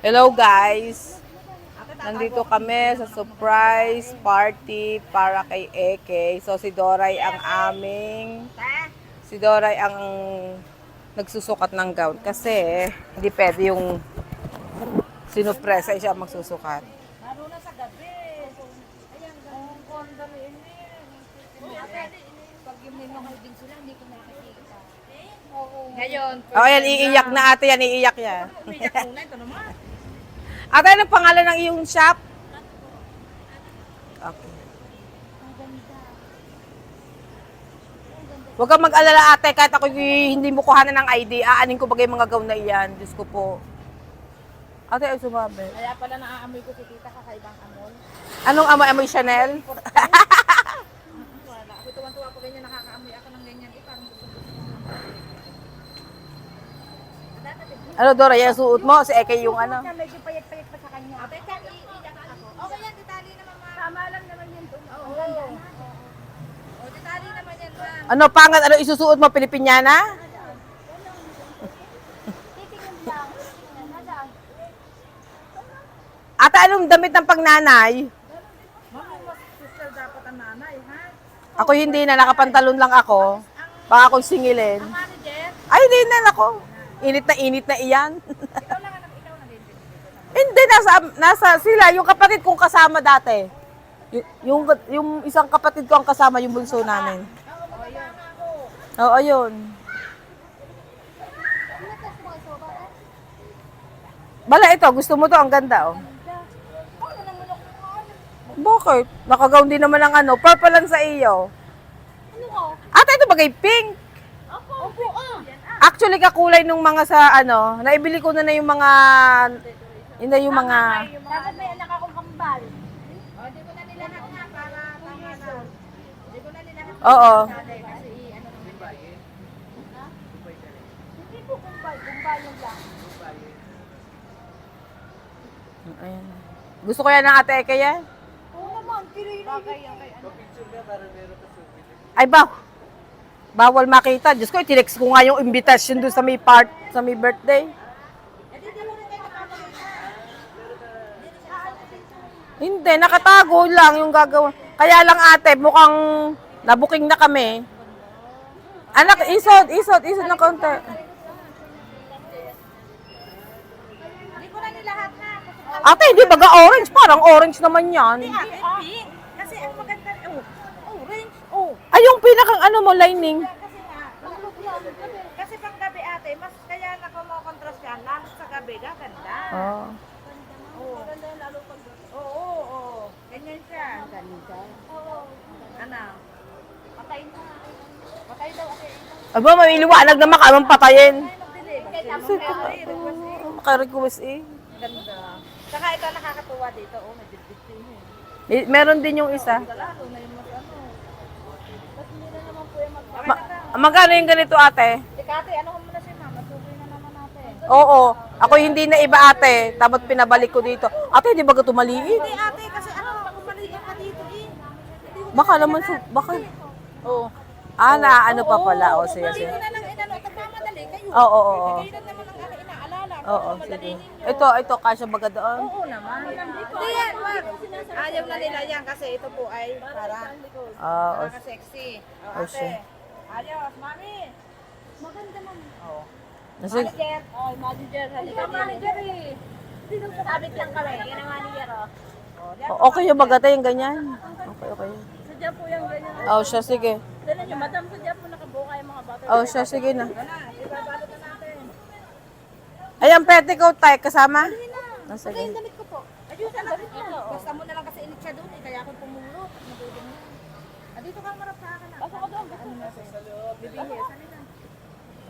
Hello guys! Nandito kami sa surprise party para kay Eke. So si Doray ang nagsusukat ng gown kasi hindi pwede yung sinupresa siya magsusukat. Lalo na sa gabi. Ayan, ganun ko ang dami ini. Pag yung may mga din sila, hindi ko nakikita. Oo. Ngayon, Ayan, iiyak na ate yan, iiyak yan. umiyak muna ito naman. Ate, anong pangalan ng iyong shop? Okay. Huwag kang mag-alala ate, kahit ako hindi mo kuhanan ng ID, aanin ko bagay mga gown na iyan. Diyos ko po. Ate, ay sumabi. Kaya pala naaamoy ko si tita kakaibang amol. Anong amoy Chanel? Wala. Ako tuwan-tuwa po ganyan, nakakaamoy ako ng ganyan. Parang gusto ko. Ano Dora, yung suot mo? Si Eke yung ano? Medyo payat-payat pa sa kanya. Ate, iiyak ako. Okay yan, titali naman ma. Tama lang naman yun. Oo. O, titali naman yan ma. Ano pangat? Ano isusuot mo? Pilipinyana? Ate, anong damit ng pangnanay? Mami, mas sister dapat ang nanay, ha? Ako hindi na, nakapantalon lang ako. Baka akong singilin. Ang manager, Ay, hindi na ako. Init na iyan. ikaw lang anak, ikaw na din. Hindi, nasa sila. Yung kapatid kong kasama dati. Yung isang kapatid ko ang kasama, yung bunso namin. Oo, ayun. Bala, ito. Gusto mo to? Ang ganda, oh. Bakit? Nakagawn din naman ang ano. Purple lang sa iyo. Ano ko? Ate, ito bagay pink. Opo, Actually, kakulay nung mga sa ano, naibili ko na yung mga, hindi yung mga, Dapat may anak akong kambal. O, di ko na nilahat na para tama na. Di ko na nilahat na. oo. Kasi ano naman yun. Ha? Hindi po kumbal yung lang. Ayan. Gusto ko yan ng ate Eke yan. Oo naman, kirili. Bagay yung kay ano. Ay bawal makita. Diyos ko, tinext ko nga yung invitation doon sa may sa may birthday. Hindi, nakatago lang yung gagawin. Kaya lang ate, mukhang nabuking na kami. Anak, isod ng konti. Di ko na nilahat na. Ate, hindi baga orange? Parang orange naman yan. Pink. Kasi ang maganda, orange. Ay, yung pinakang ano mo, lining. Kasi nga, kasi pang gabi ate, mas kaya na kumokontrast yan, lalo sa gabi, gaganda. Oh. Oo. Maganda yan lalo pag Oo. Ganyan siya. Ganda. Oo. Ano? Patay na. Patay daw ate. Aba, may liwanag naman kamang patayin. Ganda. Maka-request eh. Saka ikaw nakakatuwa dito, may bit-bit din Meron din yung isa. Lalo na yung mas ano. Ba't hindi na naman po yung Magkano yung ganito ate? Ate, ano ko muna si mama, tuloy na naman natin. Oo. Ako hindi na iba ate. Tapos pinabalik ko dito. Ate, di ba ito maliit? Hindi ate, kasi ano, kumaliit ka dito eh. Baka naman, baka. Oo. Ah, na ano pa pala. O, sige, sige. Hindi ko na lang inano, magmamadali kayo. Oo. Kayo lang naman ang inaalala. Oo, sige. Ito, kasya baga doon. Oo naman. Hindi yan, wag. Ayaw na nila yan kasi ito po ay para Oo. sexy. Oh, siya. Ayos, mami. Maganda man. Oo. Sige. Manager. Oh, manager. Halika, manager eh. Sabit lang kami. Yan ang manager, oh. Okay yung baga tayo, yung ganyan. Okay. Sadya po yung ganyan. Oh, siya, sige. Dala nyo, madam, sadya po nakabuka yung mga bata. Oh, siya, sige na. Ibabalot na natin. Ay, ang petticoat tayo, kasama? Oh, sige. Yung damit ko po. Ayun, sa damit ko. Basta mo na lang kasi init siya doon eh. Kaya ako pumulot. Nagudong na. Dito ka marap sa akin. Basta ko doon. Ano na sa loob. Bibihis. Halika.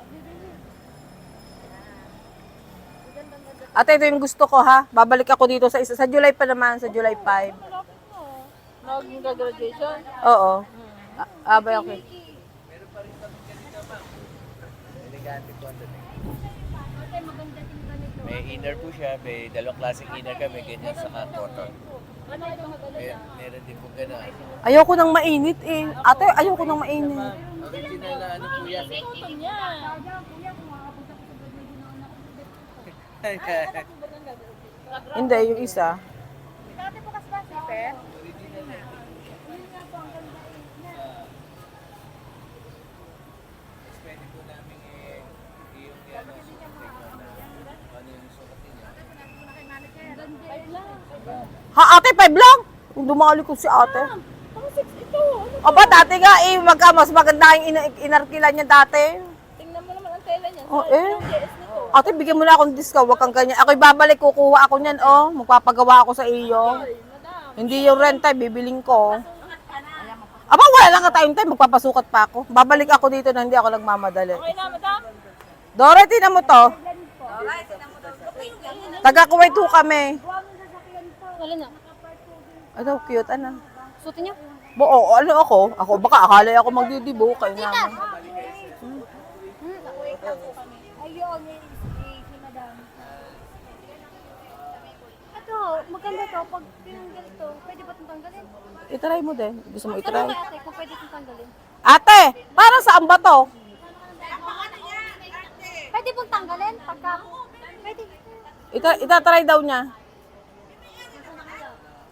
Bibihis. Ate, ito yung gusto ko ha. Babalik ako dito sa isa. Sa July pa naman, sa July 5. Nag-graduation? Oo. Abay, okay. May inner po siya, may dalawang klaseng inner kami, ganyan sa cotton. Meron din po gano'n. Ayoko nang mainit eh. Ate, ayoko nang mainit. Original na ano po yan. Hindi, yung isa. Dati bukas ba, Siper? Pwede po namin yung ano, ano yung sukat niya. Ha, ate, 5 lang? Kung dumali ko si ate. Pang 6 ito. Aba, dati nga eh, mas maganda yung inarkila niya dati. Tingnan mo naman ang tela niya. Oh, eh. Yung DS nito. Ate, bigyan mo na akong discount, wag kang ganyan. Ako'y babalik, kukuha ako niyan, oh. Magpapagawa ako sa iyo. Hindi yung renta, bibiling ko. Aba, wala lang ka tayong time, magpapasukat pa ako. Babalik ako dito na hindi ako nagmamadali. Okay na, madam. Dora, tinan mo to. Taga Kuwait ho kami. Wala na. Ano, cute, ano? Suti niya. Oo, ano ako? Ako, baka akala ako magdidibo kayo naman. Ayun, si madam. Ito, maganda to. Pag tinanggal to, pwede ba itong tanggalin? Itry mo din. Gusto mo Tanong itry? kay ate kung pwede itong tanggalin. Ate, para saan ba to? Pwede pong tanggalin? Pagka... Pwede. Itatry daw niya.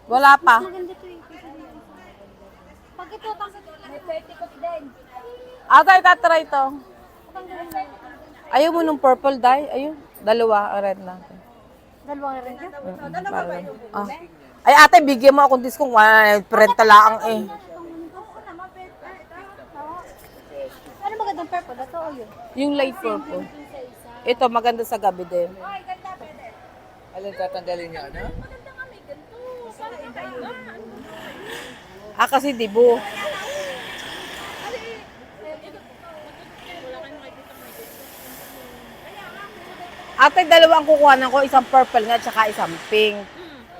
Wala pa. Maganda to eh. Pag ito, tanggalin. May 30 ko din. Ate, itatry to. Tanggalin mo. Ayaw mo nung purple dye? Ayun. Dalawa, red natin. Dalawang rin niya? Ah. Ay ate, bigyan mo akong discount. Renta lang eh. Ano magandang purple? Ito o yun? Yung light purple. Ito, maganda sa gabi din. Alin tatanggalin niya, ano? Ah, kasi dibo. Ate, dalawang kukuhanan ko. Isang purple nga, tsaka isang pink.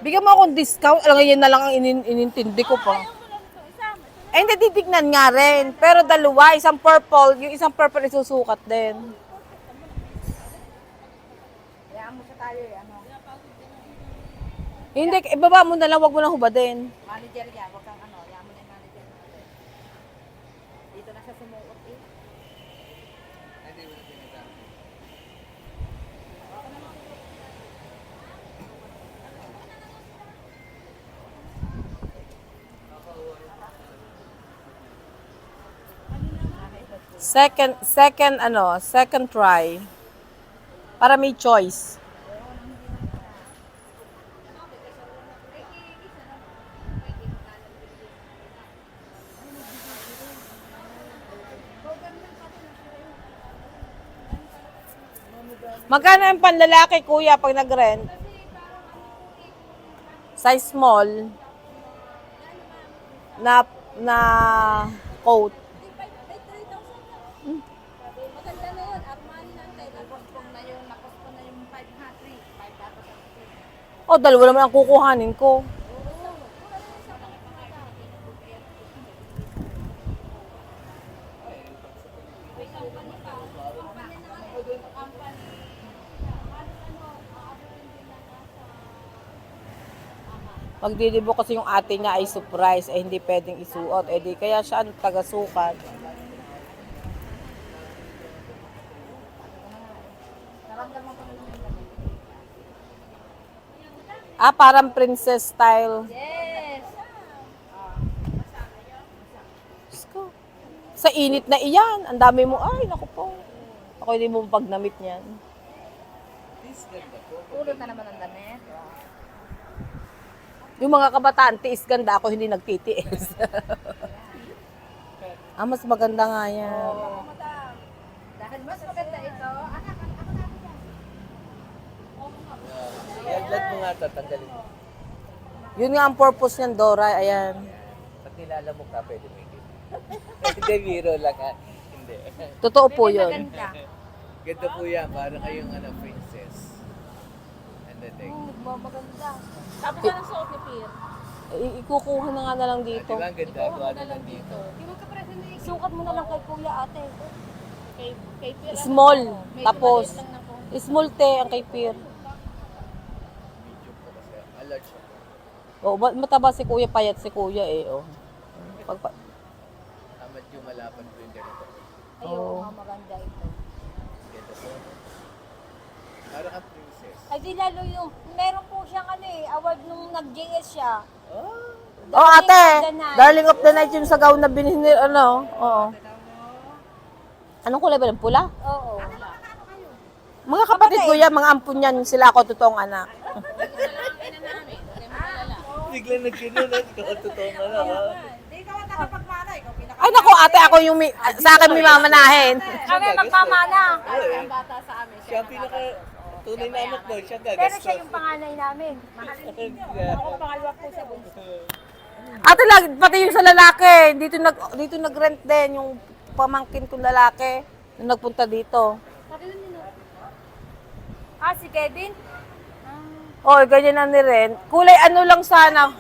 Bigyan mo akong discount. Alam nga, yan na lang ang inintindi ko pa. Eh, hindi titignan nga rin. Pero dalawa, isang purple. Yung isang purple isusukat din. Hayaan mo siya tayo eh. Ano? Hindi, ibaba mo na lang. Huwag mo na hubadin. Manager niya. Huwag kang ano. Hayaan mo na yung manager natin. Dito na siya sumuot eh. Second try. Para may choice. Magkano yung panlalaki, kuya, pag nag-rent? Size small na coat. Maganda na yun. Armani na tayo. Nakospong na yung 500. 5 dapat. O, dalawa naman ang kukuhanin ko. Pagdidibo kasi yung ate niya ay surprise, eh hindi pwedeng isuot. Eh di kaya siya ang taga-sukat. Ah, parang princess style. Yes. Diyos ko. Sa init na iyan, ang dami mo. Ay, naku po. Ako hindi mo pagnamit niyan. Tulog na naman ang damit. Yung mga kabataan, tiis ganda ako, hindi nagtitiis. Ah, mas maganda nga yan. Dahil mas maganda ito. Anak, ako na yan. Iaglat mo nga, tatanggalin mo. Yun nga ang purpose niyan, Dora. Ayan. Pag nilala mo ka, pwede may gift. Hindi, biro lang ha. Hindi. Totoo po yun. Maganda. Ganda po yan, para kayong princess. And the thing. Maganda. Tapos na ng suot ni Pierre. Ikukuha na nga na lang dito. Di ba ang ganda? Gawa na lang dito. Di mo ka present na sukat mo na lang kay Kuya ate. Kay Pierre. Small. Medyo Tapos, maliit lang na po. small te ang kay Pierre. Medium po kasi. Large siya. Oh, mataba si Kuya, payat si Kuya eh. Oh. Medyo malapad po yung ganito. Ayun, maganda ito. Ganda po. Para kang princess. Ay di lalo yung, meron po siyang ano eh, award nung nag-JS siya. Oh, ate, Darling of the Night yung sa gown na binili, ano, oo. Anong kulay ba ng pula? Oo. Mga kapatid ko yan, mga ampun yan, sila ako totoong anak. Bigla nagkinulat ko. Totoo nga na. Hindi ka man nakapagmana, ikaw pinaka... Ay naku, ate, ako yung sa akin may mamanahin. Kami magmamana. Oo, Bata sa amin. Siya ang pinaka tunay na anak mo. Siya gagastos. Pero siya yung panganay namin. Ako pangalawa po sa bunso. Ate, pati yung sa lalaki, dito nag-rent din yung pamangkin kong lalaki nung nagpunta dito. Ah, si Kevin? Oh, ganyan na ni-rent. Kulay ano lang sana.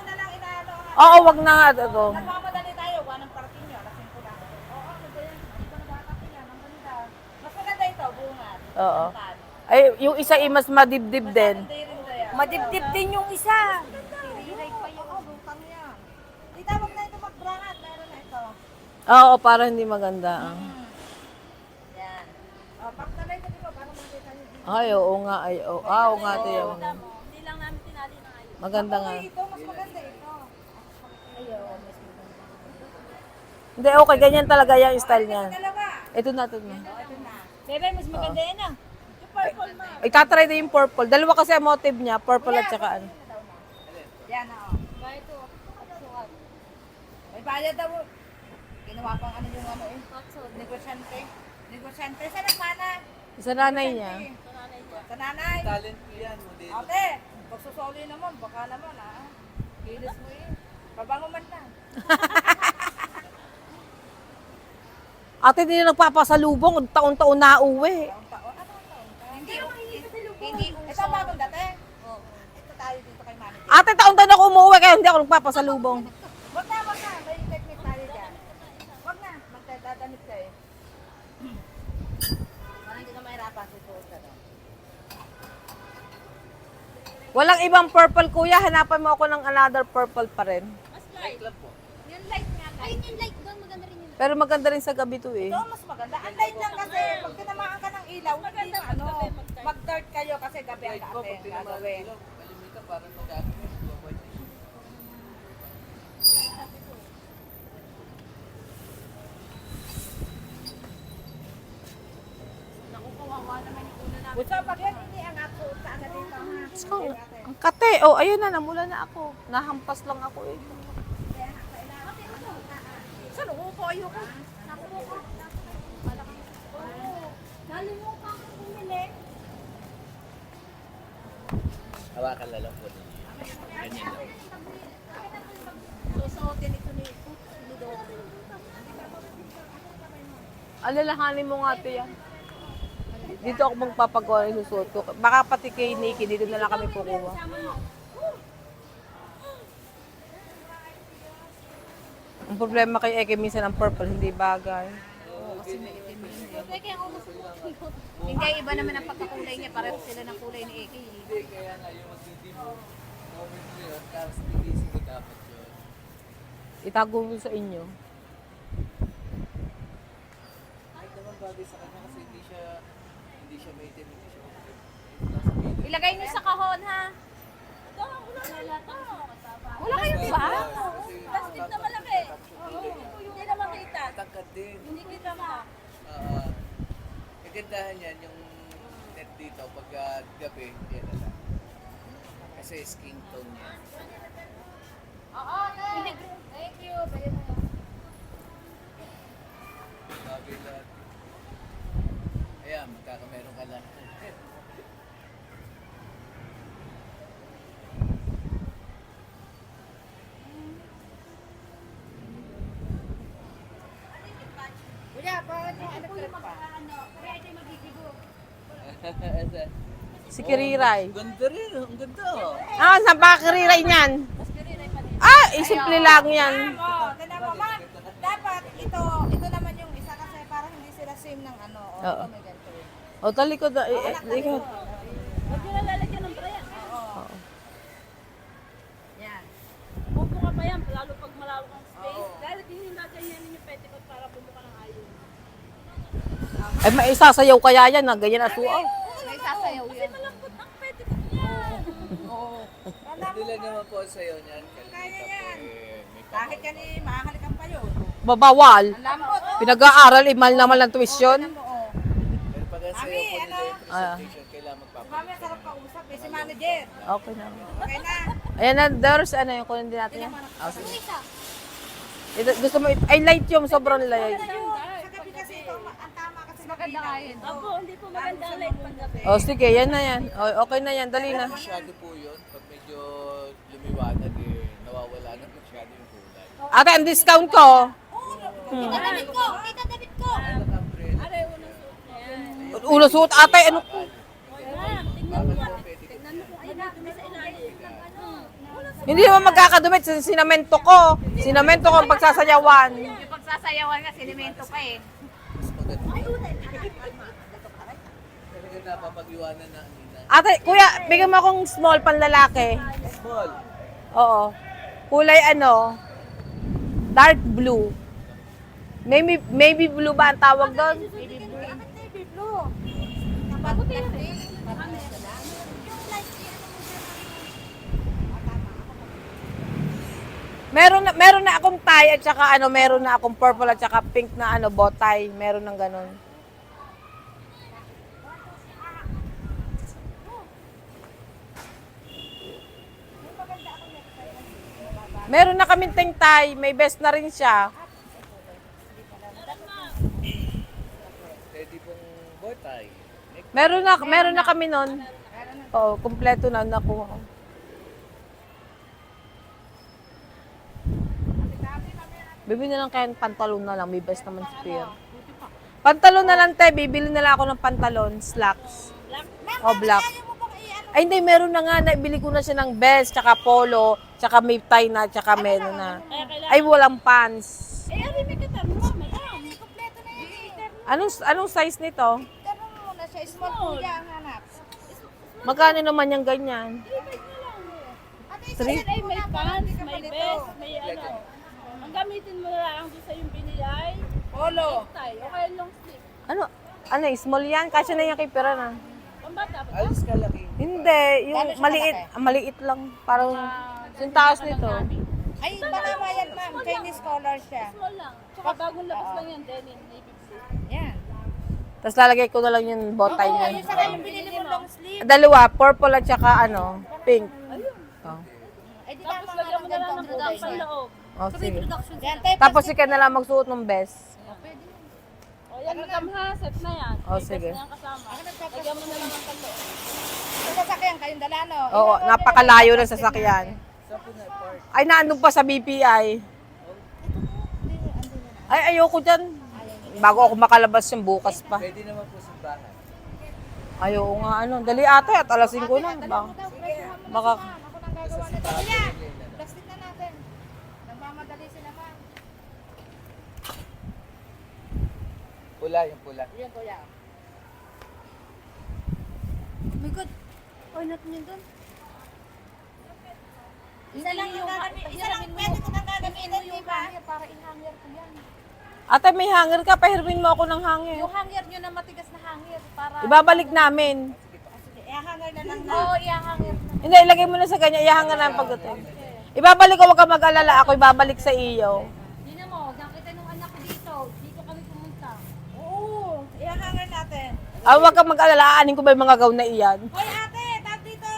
Oo, wag na nga ito. Nagmamadali tayo, wanang parking nyo, alas 5 lang. Oo, ano ba yan? Hindi ko nabakapin yan, ang ganda. Mas maganda ito, bungat. Oo. Ay, yung isa mas madibdib din. Madibdib din yung isa. Tiriray pa yung butang yan. Di tawag na ito mag-brangat, meron na ito. Oo, para hindi maganda. Yan. O, pag nalay ko dito, para makita nyo. Ay, oo nga. Ay, oo. Ah, oo nga ito yan. Hindi lang namin tinali na ayun. Maganda nga. Ito, mas maganda ito. Ayaw, mas maganda. Hindi, okay. Ganyan talaga yung style niya. Dalawa. Ito na, ito na. Ito na. Bebe, mas maganda yan ah. Yung purple ma. Itatry din yung purple. Dalawa kasi ang motive niya. Purple at saka ano. Yan na oh. Ba ito? Sukat. May bayad daw. Ginawa pang ano yung ano eh. Negosyante. Negosyante. Saan nagmana? Sa nanay niya. Sa nanay. Talent ko yan. Modelo. Ate, pag susoli naman, baka naman ah. Gilis mo eh. Pabango man lang. Ate, hindi na nagpapasalubong. Taon-taon na uwi. Taon-taon. Ano ang taon? Hindi uso. Ito ang bagong dati? Oo. Ito tayo dito kay Mami. Ate, taon-taon ako umuwi kaya hindi ako nagpapasalubong. Wag na. May technique tayo dyan. Wag na. Magdadamit ka eh. Parang hindi ka mahirapan. Susuot ka doon. Walang ibang purple, kuya. Hanapan mo ako ng another purple pa rin. Mas light. Yung light nga. Ayun yung light doon. Maganda rin yun. Pero maganda rin sa gabi to eh. Ito mas maganda. Ang light lang kasi pag tinamaan ka ng ilaw, hindi na ano. Mag-dart kayo kasi gabi ang Ko, pag ate. tinamaan Gagawin. ilaw, kalimitan parang mag-aakit. Buso, pag yan hindi angat, suot ka agad dito ha. Ang kate. Oh, ayun na. Namula na ako. Nahampas lang ako eh. Saan upo ayoko? Nakupo. Nalimutan ko bumili. Hawakan na lang po. Ganyan lang. Susuotin ito ni Dodo. Alalahanin mo nga ito yan. Dito ako magpapagawa ng susuot ko. Baka pati kay Nikki, dito na lang kami kukuha. Ang problema kay Eke, minsan ang purple, hindi bagay. Hindi, iba naman ang pagkakulay niya. Pareho sila ng kulay ni Eki. Hindi, kaya nga yung magtitibo. Comment mo yun, tapos tigisin ko dapat yun. Itago mo sa inyo. Kahit naman bagay sa kanya kasi hindi siya may itim, hindi siya may Ilagay niyo sa kahon ha. Wala kayong iba? Plastic na malaki. Hindi na makita. Tangkad din. Hindi kita ma. Kagandahan yan yung net dito pag gabi, yan na lang. Kasi skin tone niya. Oo, thank you. Bagay lahat. Ayan, magkakameron ka lang. Kuya, bakit yung electric pa? Si Kiriray. Ganda rin, ang ganda. Ah, saan pa Kiriray niyan? Ah, simple lang yan. Tignan mo, ma. Dapat ito naman yung isa kasi para hindi sila same ng ano. Oo. May ganito. O, talikod na. Ikaw. Huwag nyo nalalagyan ng brayan. Oo. Yan. Upo ka pa yan, lalo pag malawak ang space. Dahil hindi naganyanin yung petticoat para bumuka ng ayun. Ay, maisasayaw kaya yan. Ganyan na suaw. May sasayaw yan. Malambot ang petticoat. Hindi lang naman po sa'yo niyan. Kalita po may Kahit yan eh, mahahalikan pa yun. Babawal. Ang lambot. Pinag-aaral, mahal naman lang tuition. Oo. Pero pag ang sa'yo po nila yung presentation, kailangan magpapalit. Mami, sarap kausap eh, si manager. Okay na. Okay na. Ayan na, there's ano yung kunin din natin yan. Gusto mo, ay light yung, sobrang light. Sa gabi kasi ito, ang tama kasi maganda kain. Opo, hindi po maganda light pag gabi. O sige, yan na yan. O, okay na yan, dali na. Masyado po yun. Pag medyo lumiwanag nawawala na masyado yung kulay. Ate, ang discount ko. Kita David ko! Kita David ko! Are, unang suot niya yan. Ulo suot ate, ano? Ma'am, tingnan mo yan. Tingnan mo kung ano dumi sa ilalim. Hindi naman magkakadumit sa sinamento ko. Sinamento ko ang pagsasayawan. Yung pagsasayawan nga, sinimento pa eh. Mas maganda. Talaga napapag-iwanan na ang ina. Ate, kuya, bigyan mo akong small panlalaki. Small. Oo. Kulay ano? Dark blue. Maybe blue ba ang tawag doon? Baby blue. Bakit baby blue? Kapag eh. Meron na akong tie at saka ano, meron na akong purple at saka pink na ano, bow tie. Meron ng ganun. Meron na kaming ting tie, may best na rin siya. Pwede pong botay. Meron na kami nun. Oo, kumpleto na nakuha ko. Bibili na lang kayo ng pantalon na lang, may best naman si Pierre. Pantalon na lang te, bibili na lang ako ng pantalon, slacks. O black. Ay hindi, meron na nga, naibili ko na siya ng best, tsaka polo, tsaka may tie na, tsaka meron na. Ay walang pants. Eh, ari, may kita mo, madam. Kompleto na yan eh. Anong size nito? Tanong mo na siya, small kuya ang hanap. Magkano naman yung ganyan? Ate, Kasi ay may pants, may vest, may ano. Ang gamitin mo na lang doon sa yung binilay. Polo. Tie, o kaya long sleeve. Ano, small yan? Kasi na yan kay Pera na. Pambata pa. Alis ka laki. Hindi, yung maliit lang. Parang yung taas nito. Ay, manama yan ma'am. Chinese color siya. Small lang. Tsaka bagong labas lang yan, denim, navy blue. Yan. Tapos lalagay ko na lang yung bow tie Oo, niya. yung saka yung binili mo long sleeve. Dalawa, purple at saka ano, pink. Oh. Ay, di Tapos tama lagyan mo na lang ng ganito. pang loob. Oh, sige. Yan, tayo Tapos ikaw na lang magsuot ng best. O yan, magkamha, set na yan. Oh, May sige. vest na yan kasama. Lagyan mo na lang ng pang loob. sa sasakyan kayong dala, no? Oo, napakalayo ng sasakyan. Saan po na park? Ay, naandun pa sa BPI. Ay, ayoko dyan. Bago ako makalabas yung bukas pa. Pwede naman po sa bahay. Ayoko nga ano. Dali ate at alasin ko na. Baka, Ako nang gagawa nito. Kuya, plastic na natin. Nagmamadali sila ma'am. Pula, yung pula. Yan, kuya. My God. Oy, natin yun doon. Isa lang yung isa lang pwede ko nang gagamitin, di ba? Para i-hanger ko yan. ate may hanger ka, pahirmin mo ako ng hanger. Yung hanger nyo na matigas na hanger para... Ibabalik namin. Sige, i-hanger na lang na. Oo, i-hanger na. Hindi, ilagay mo na sa ganyan. Iyahangan na ang pagdating. Ibabalik ko, wag ka mag-alala. Ako ibabalik sa iyo. Hindi na mo, nakita nung anak ko dito. Dito kami pumunta. Oo, i-hanger natin. Ah, wag ka mag-alala. Aanin ko ba yung mga gown na iyan? Hoy ate, tag dito.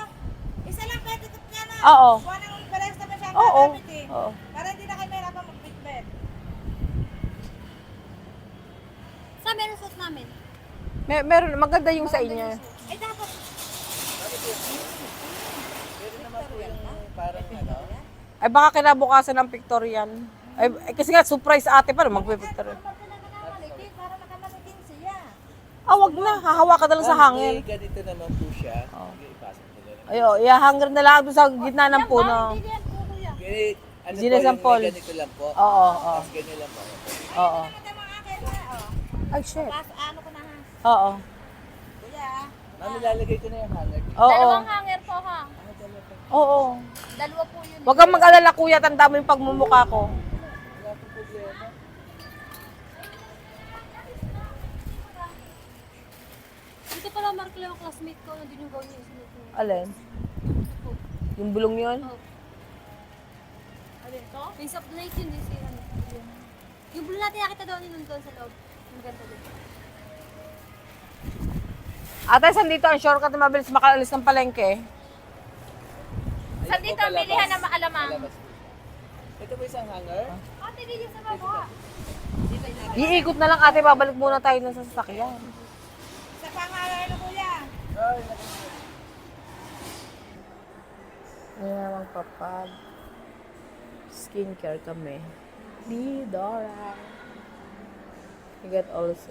Isa lang pwede ko niya na. Oo. Kuha nang pares naman siya ang Oo. gagamit eh. Oo. Para hindi na kayo mahirapan mag-bitbit. Sa meron suot namin. Meron, maganda yung sa inyo. Ay dapat. Pwede naman po yung parang ano. Ay baka kinabukasan ng Victorian. Ay, kasi nga, surprise ate pa, magpipictorian. Para makamalitin siya. Ah, wag na. Hahawa ka na lang sa hangin. Ganito naman po siya. Sige, ipasok mo na lang. Ayo, ihahanger na lang doon sa gitna ng puno. Ganit, ano Gina po yung Sampol. may ganito lang po. Oo, oo. Tapos ganyan lang po. Oo. Ito mga akin na. Oh. Ay, shit. Pas, ano ko na ha. Oo. Kuya. Mami, lalagay ko na yung hanger. Oo. Dalawang hanger po ha. Oo. Dalawa po yun. Huwag kang mag-alala kuya, tanda mo yung pagmumukha ko. Wala po problema. Dito pala Mark lang ang classmate ko, nandun yung gawin niya. Alin? Yung bulong yun? Ano ito? Yung soft light yun, yung si ano. Yung blue natin nakita daw ni doon sa loob. Yung ganda doon. Ate, saan dito ang shortcut na mabilis makaalis ng palengke? Saan dito ang bilihan ng maalamang? Palabas. Ito ba isang hanger? Ate, dito sa baba. Iikot na lang ate, babalik muna tayo na sa sasakyan. Sa pangalan na kuya. Ngayon na magpapag. Skincare kami. Ni Dora. I got also,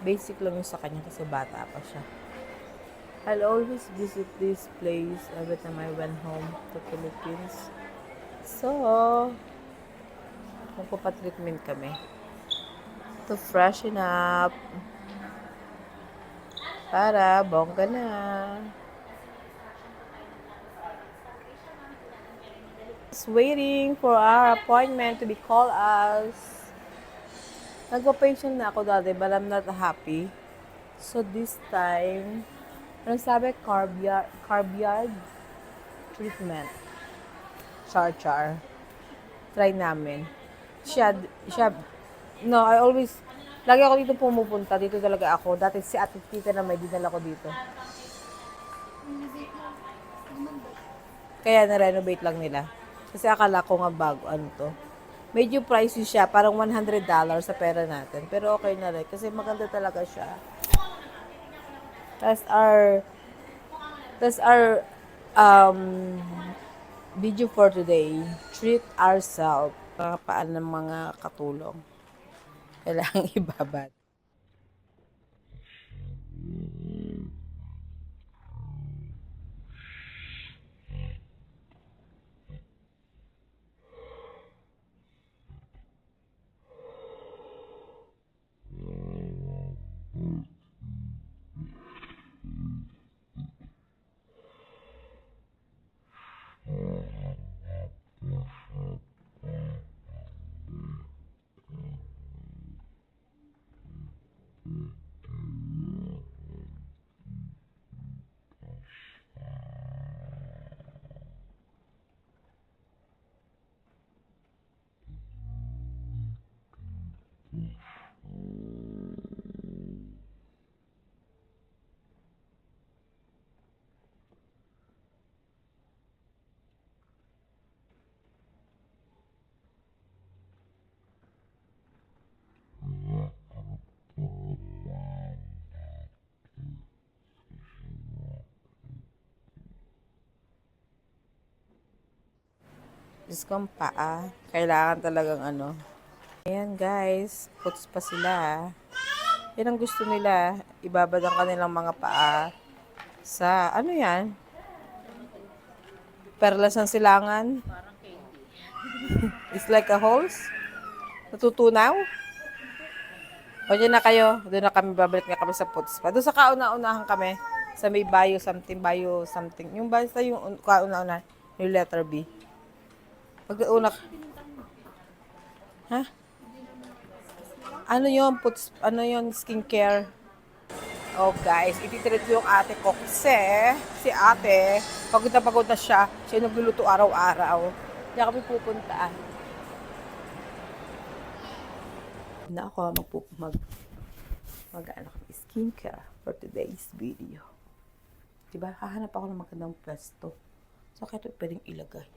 basic lang yung sa kanya kasi bata pa siya. I'll always visit this place every time I went home to Philippines. So, magpapatreatment kami. To freshen up. Para bongga na. Just waiting for our appointment to be called us. Nagpa-patient na ako dati, but I'm not happy. So this time, anong sabi? Carb yard treatment. Char. Try namin. No, lagi ako dito pumupunta. Dito talaga ako. Dati si Ate Tita na may dinala ko dito. Kaya na-renovate lang nila. Kasi akala ko nga bago, ano to. Medyo pricey siya, parang $100 sa pera natin. Pero okay na rin, kasi maganda talaga siya. That's our video for today. Treat ourselves. Mga paan ng mga katulong. Kailangang ibabad. Diyos kong paa. Kailangan talagang ano. Ayan guys, puts pa sila. Yan ang gusto nila. Ibabad ang kanilang mga paa sa, ano yan? Perlas ng silangan. It's like a hose. Natutunaw. O dyan na kayo. Doon na kami, babalik na kami sa puts pa. Doon sa kauna-unahan kami. Sa may bio something. Yung basta yung kauna-unahan. Yung letter B. Pag-una. Ha? Ano yun? Ano yun? Skincare. Oh guys, ititreat yung ate ko kasi si ate, pagod na siya. Siya nagluluto araw-araw. Hindi kami pupuntaan. Na ako mag-ano kami skincare for today's video. Diba? Hahanap ako ng magandang pwesto. So, kaya ito pwedeng ilagay.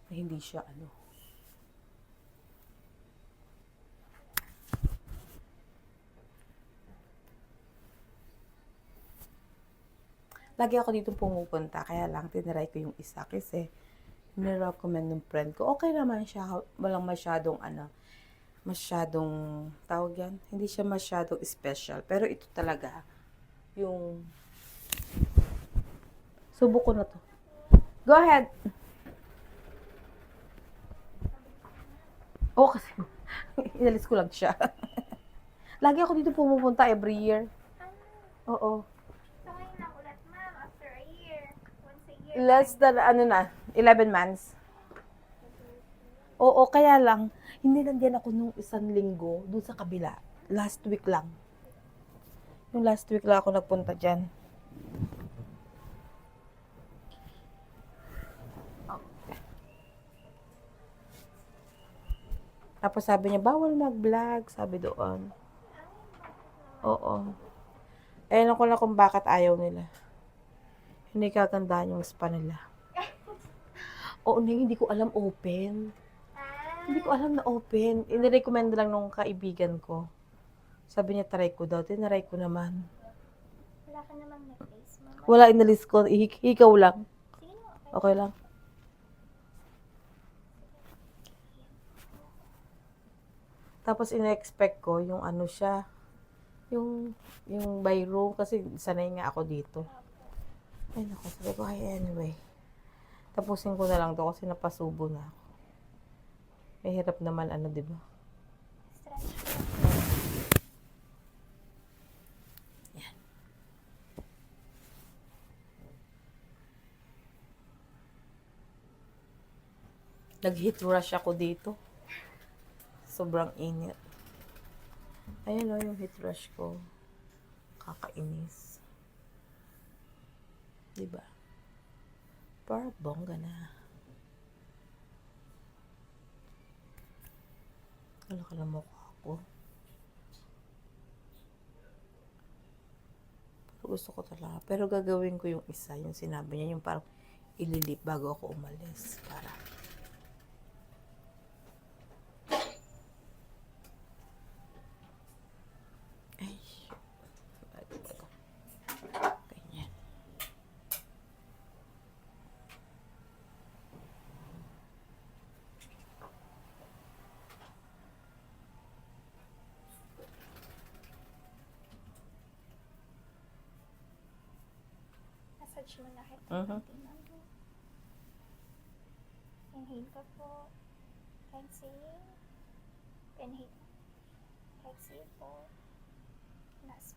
Na hindi siya ano. Lagi ako dito pumupunta, kaya lang tiniray ko yung isa kasi nirecommend ng friend ko. Okay naman siya, walang masyadong tawag yan, hindi siya masyadong special. Pero ito talaga, yung subok ko na to. Go ahead! Oo, kasi inalis ko lang siya. Lagi ako dito pumupunta every year. Oo. So ngayon lang ulit, ma'am, after a year. Once a year. Less than, 11 months. Oo, kaya lang, hindi nandiyan ako nung isang linggo, doon sa kabila. Last week lang. Yung last week lang ako nagpunta dyan. Tapos sabi niya, bawal mag-vlog, sabi doon. Oo. Ayun ko na kung bakit ayaw nila. Hindi kagandahan yung spa nila. Oo, hindi ko alam open. Hindi ko alam na open. Inirecommend lang nung kaibigan ko. Sabi niya, try ko daw. Tinaray ko naman. Wala ka namang necklace mo. Wala, inalis ko. Ikaw lang. Sige na, Okay lang. Tapos ina-expect ko yung ano siya, yung by room kasi sanay nga ako dito. Ay naku, sabi ko, ay anyway. Tapusin ko na lang to kasi napasubo na ako. Mahirap naman ano, di ba? Yan. Nag-heat rush ako dito. Sobrang init. Ayan o, yung heat rush ko. Kakainis. Diba? Parang bongga na. Wala ka na mukha ko. Pero gusto ko talaga. Pero gagawin ko yung isa. Yung sinabi niya, yung parang ililip bago ako umalis. Para ay, bago. Ganyan. Massage mo na kahit Mhm. inhale ka po. Exhale. Inhale. Exhale po. Last.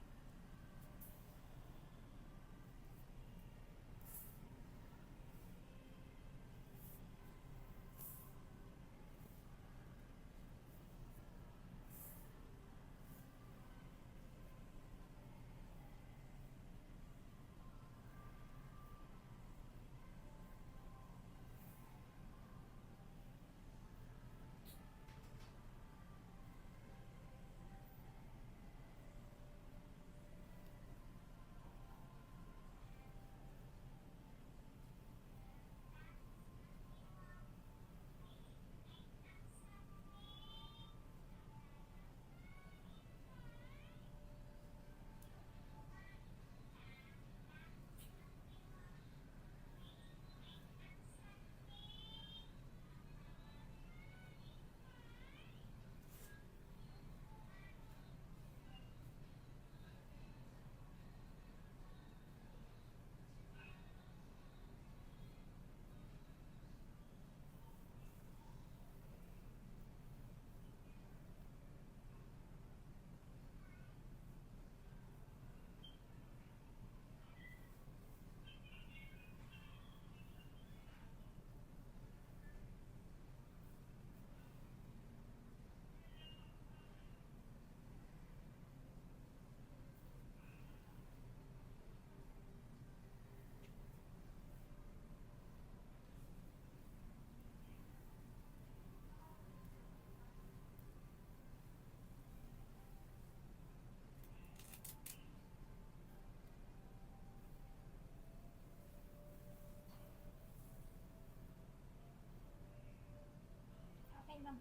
Okay lang.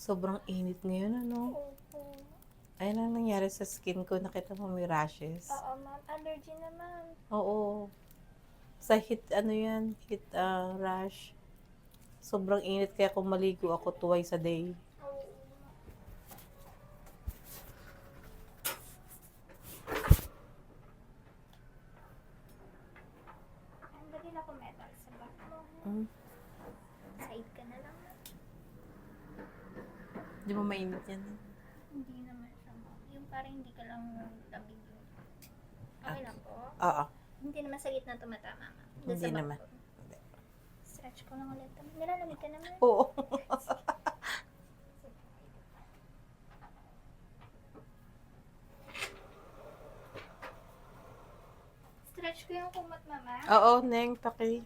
Sobrang init ngayon, ano? Opo. Ayun ang nangyari sa skin ko. Nakita mo may rashes. Oo, ma'am. Allergy na, ma'am. Oo. Sa heat, ano yan? Heat rash. Sobrang init kaya kung maligo ako twice a day. Oo. Ang dali na metal sa back mo. Mm. Side ka na lang. Di mo mainit yan? Hindi naman siya, ma'am. Yung parang hindi ka lang lamig yun. Okay lang po. Oo. Hindi naman sa gitna tumatama, ma'am. Doon Hindi sa back naman. ko. Stretch ko lang ulit. Nilalamig ka naman. Oo. Stretch ko yung kumot, mama. Oo, Neng, paki.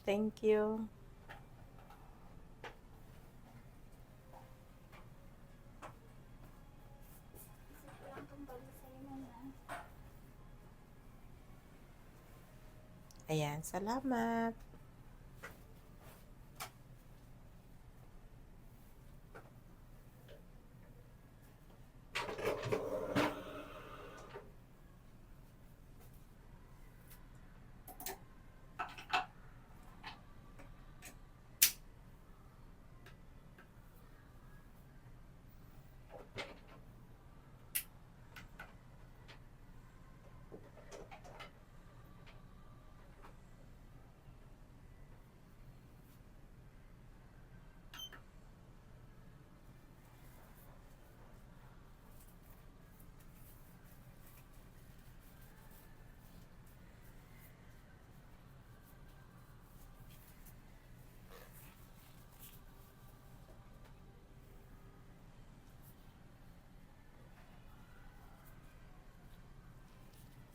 Thank you. Isa ko lang itong bago sa'yo, mama. Ayan, salamat.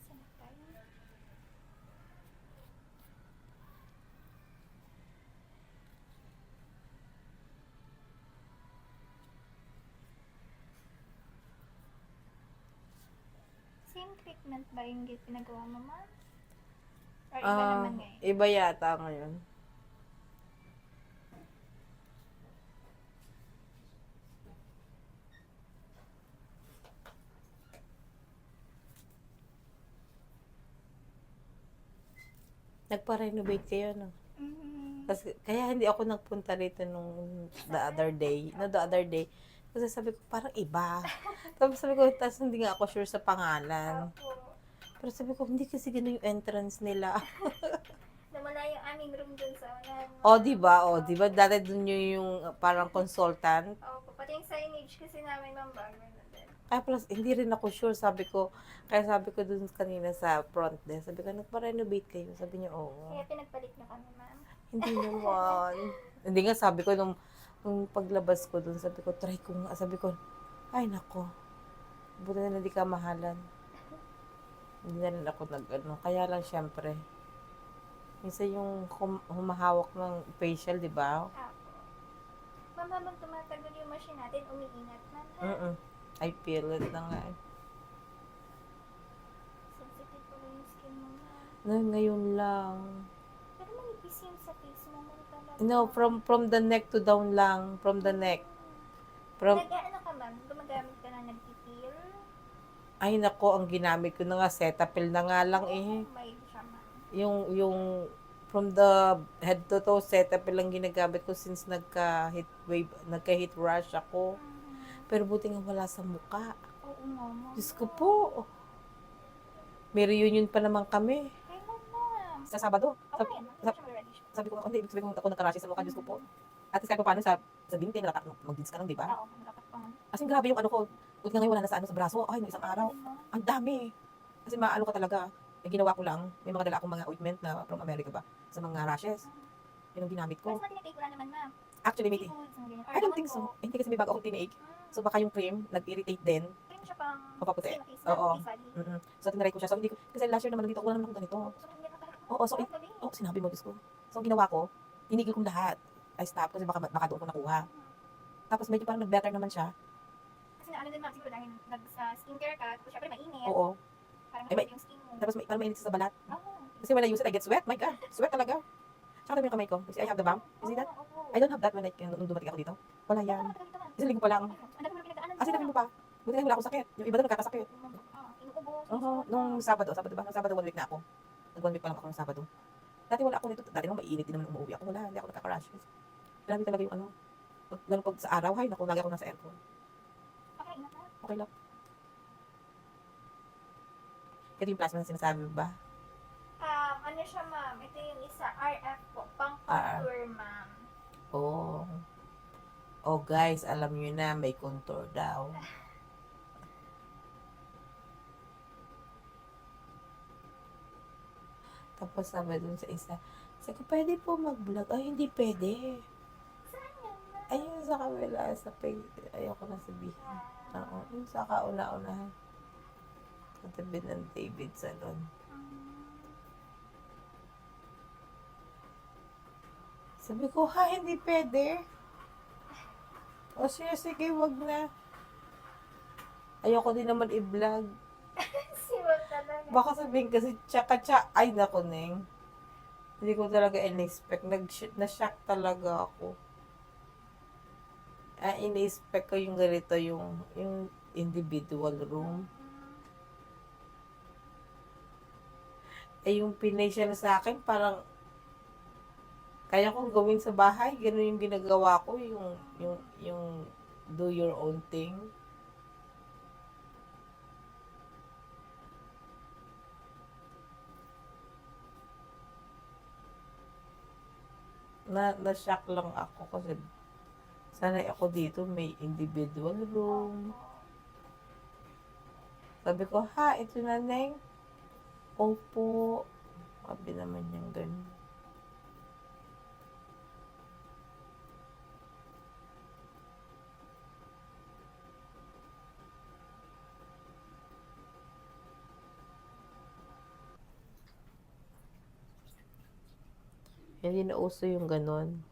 Saan tayo? Same treatment ba yung pinagawa mo, ma'am? Or iba naman ngayon? Iba yata ngayon. Nagpa-renovate kayo, no? Mm-hmm. Kasi, kaya hindi ako nagpunta rito nung the other day. No, the other day. Kasi sabi ko, parang iba. Tapos sabi ko, tapos hindi nga ako sure sa pangalan. Opo. Pero sabi ko, hindi kasi gano'n yung entrance nila. Namala yung aming room dun sa unahan. O, di ba? Dati dun yung parang consultant. Opo, pati yung signage kasi namin, ma'am, bago na din. Kaya plus, hindi rin ako sure. Kaya sabi ko dun kanina sa front desk, sabi ko, nagpa-renovate kayo? Sabi niya, oo. Kaya pinagpalit na kami, ma'am. Hindi naman. Hindi nga, sabi ko, nung paglabas ko dun, sabi ko, try ko nga. Sabi ko, ay nako, buti na hindi ka mahalan. Hindi na rin ako Kaya lang, syempre, minsan yung humahawak ng facial, di ba? Opo. Ma'am, habang tumatagal yung machine natin, umiingat, ma'am. Ha? I feel it na nga. Sensitive pala yung skin mo, ma'am. Ngayon lang. Pero manipis yung sa face mo, ma'am, talaga. No, from the neck to down lang. From the neck. From, Nag-ano ka, ma'am? Gumagamit ka na nag-peel? ay nako, ang ginamit ko na nga, Cetaphil na nga lang eh. May siya, ma'am. Yung from the head to toe, Cetaphil lang ginagamit ko since nagka-heat rush ako. Pero buti nga wala sa muka. Oo nga, ma'am. Diyos ko po. May reunion pa naman kami. Kailan, ma'am? Sa Sabado. Okay, ma'am. Siya ready siya. Sabi ko, hindi, ibig sabihin ko ako nagka-rashes sa mukha, Diyos ko po. At least kahit pa paano sa binti, mag-jeans ka lang, di ba? Oo, dapat pa. As in, grabe yung ano ko. Buti nga ngayon wala na sa braso. Ay, no, isang araw. Ang dami. Kasi maano ka talaga. Yung ginawa ko lang, may mga dala akong mga ointment na from America ba, sa mga rashes. Yun ang ginamit ko. Mas matinitake ko lang naman, ma'am. Actually, may Seafoods, mga ganyan. Or I don't naman think po. so. Hindi kasi may bago akong tinaig. So baka yung cream, nag-irritate din. Cream siya pang Papaputi. skin face, Oo. face body. So tinry ko siya. So hindi ko, kasi last year naman nandito, wala naman akong ganito. So, hindi na talaga. Oo, so, Sarap gabi. sinabi mo, Diyos ko. So ang ginawa ko, tinigil kong lahat. I stop kasi baka doon ko nakuha. Tapos medyo parang nag-better naman siya. Kasi ano din, ma'am, siguro dahil nag-skincare ka, tapos syempre mainit. Oo. Parang Eh, may- yung skin mo. Tapos parang mainit sa balat. Oo. Kasi when I use it, I get sweat. My God, sweat talaga. Tsaka yung kamay ko. Kasi I have the bump. You see that? Oo, oo. I don't have that when nung dumating ako dito. Wala yan. Isang linggo pa lang. Ang dami mo pinagdaanan. Kasi sabi mo pa, buti na wala akong sakit. Yung iba doon nagkakasakit. Inuubos. Oo, nung Sabado ba? Nung Sabado 1 week na ako. Nag 1 week pa lang ako nung Sabado. Dati wala ako nito. Dati naman mainit din naman umuwi ako. Wala, hindi ako nagkaka-rashes. Grabe talaga yung ano. Lalo pag sa araw, hay, naku, lagi ako nasa aircon. Okay, ingat na. Okay lang. Ito yung plasma na sinasabi mo ba? Ano siya, ma'am? Ito yung isa, RF po. Pang contour, ma'am. Oh. Oh guys, alam nyo na, may contour daw. Tapos sabi dun sa isa, sabi ko, pwede po mag-vlog. Ay, hindi pwede. Saan yan, ma'am? Ayun sa kabila, sa ayoko na sabihin. Oo, yung sa kauna-unahan. Katabi ng David Salon. Sabi ko, ha, hindi pwede. O sige, wag na. Ayoko din naman i-vlog. Siwag talaga. Baka sabihin kasi tsaka, ay nako, Neng. Hindi ko talaga in-expect. Na-shock talaga ako. In-expect ko yung ganito, yung individual room. Yung pinay-share sa akin, parang kaya kong gawin sa bahay. Ganun yung ginagawa ko, yung do your own thing. Na-shock lang ako kasi sanay ako dito may individual room. Sabi ko, ha, ito na, Neng. Opo. Sabi naman niyang ganun. Hindi na uso yung ganun.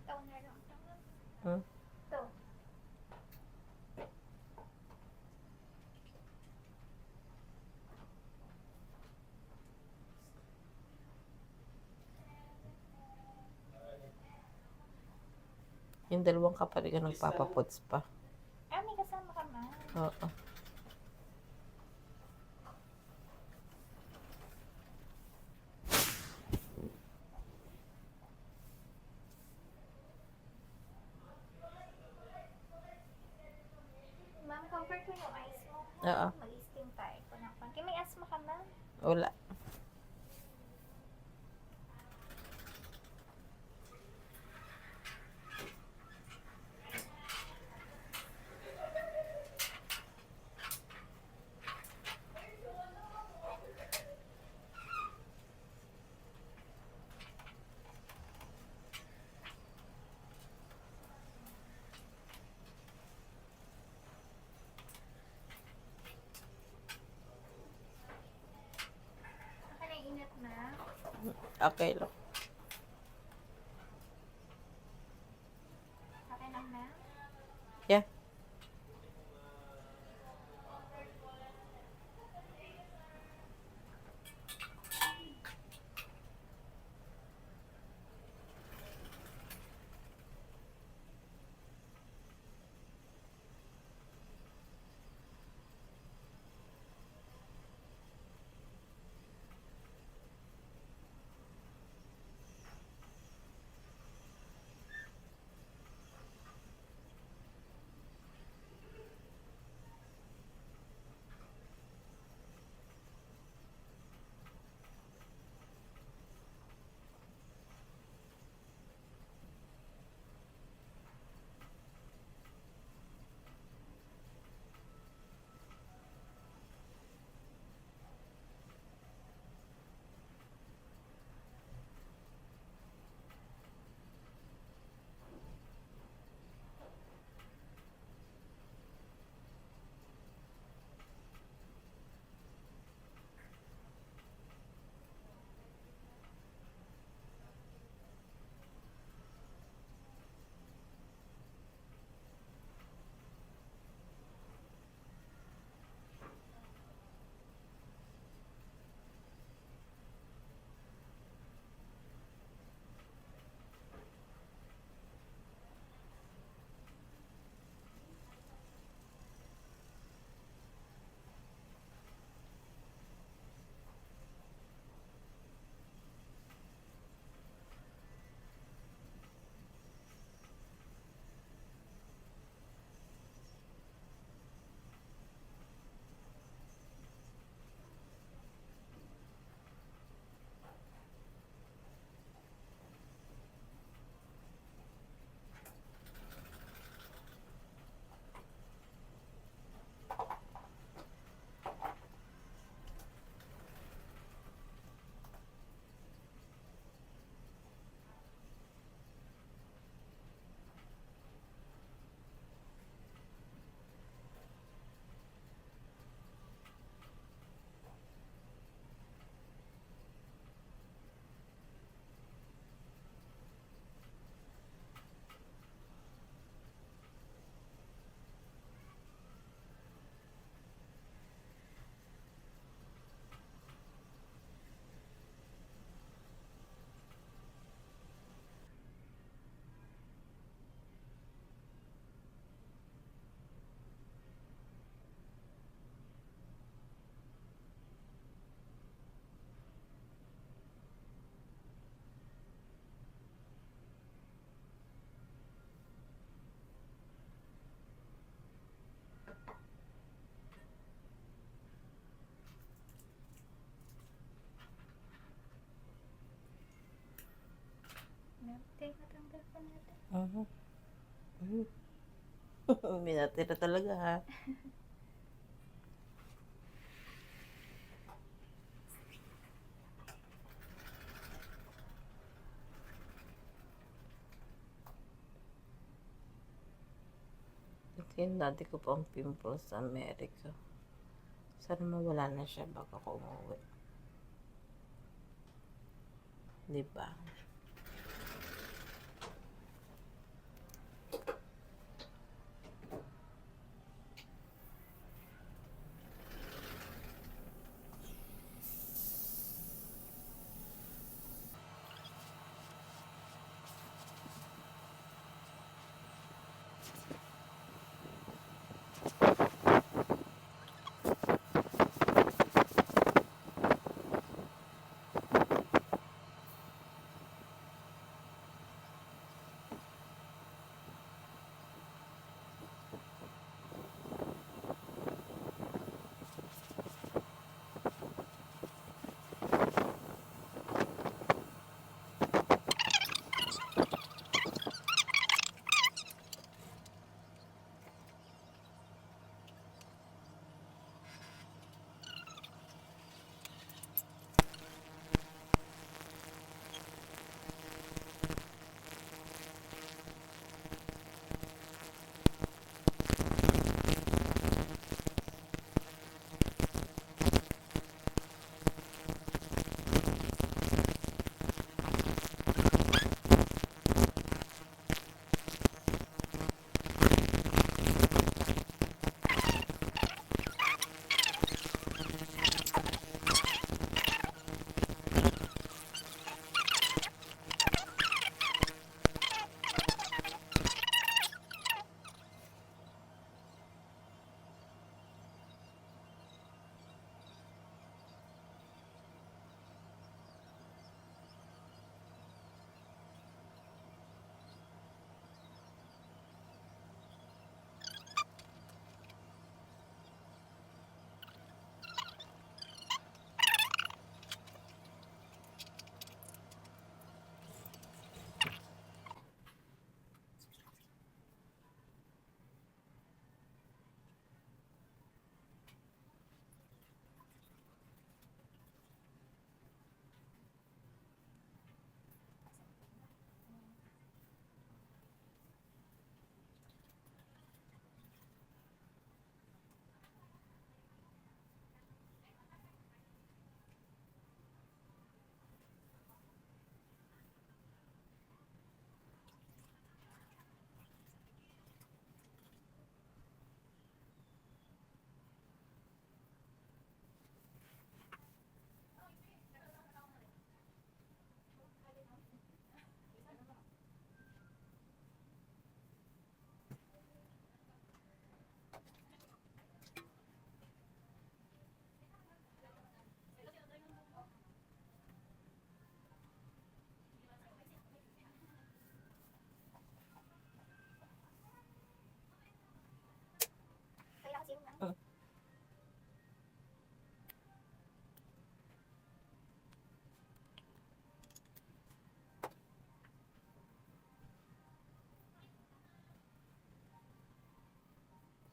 Toner lang. Hmm? Ito. Yung dalawang kapatid ko nagpapaputs pa. May kasama ka, ma'am. Oo. Ma'am, comfort ko yung eyes mo. Oo. Mag-steam tayo. Kaya may asthma ka, ma'am. Wala. Baka naiinit na. Okay lang. Okay lang, ma'am. Yeah. May natira talaga ha. Ito yung dati ko pang pimples sa America. Sana mawala na siya bago ako umuwi. Diba?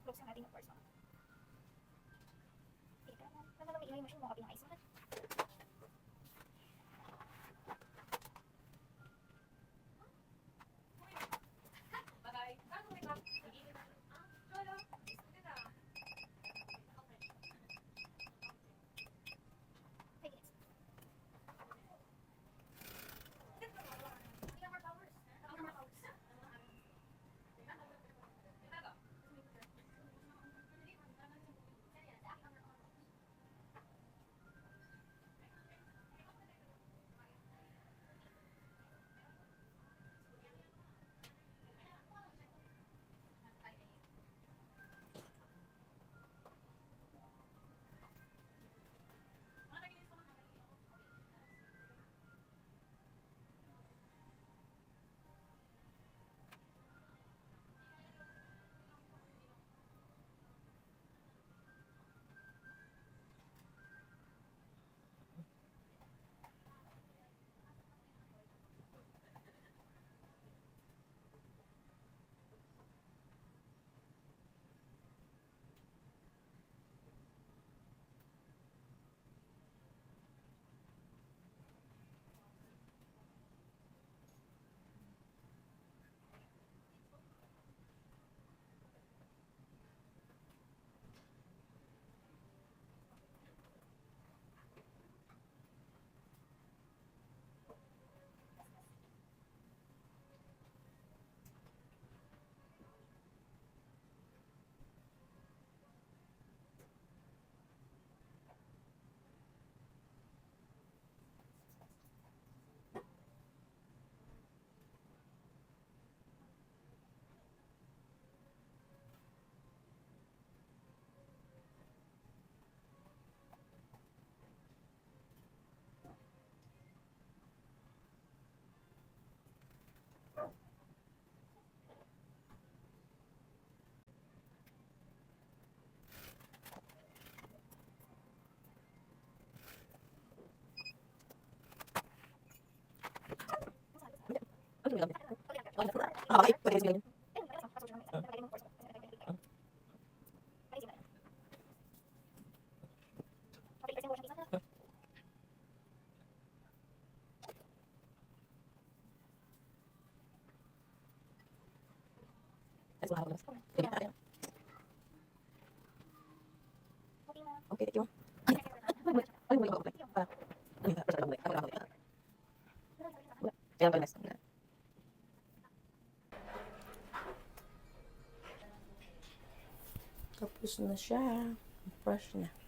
Buksan natin yung person. Teka, talagang may ingay mo siya, mukha pinakaisulat. Okay, pwede sila yun. Okay, thank you. Tapos na siya. Fresh na.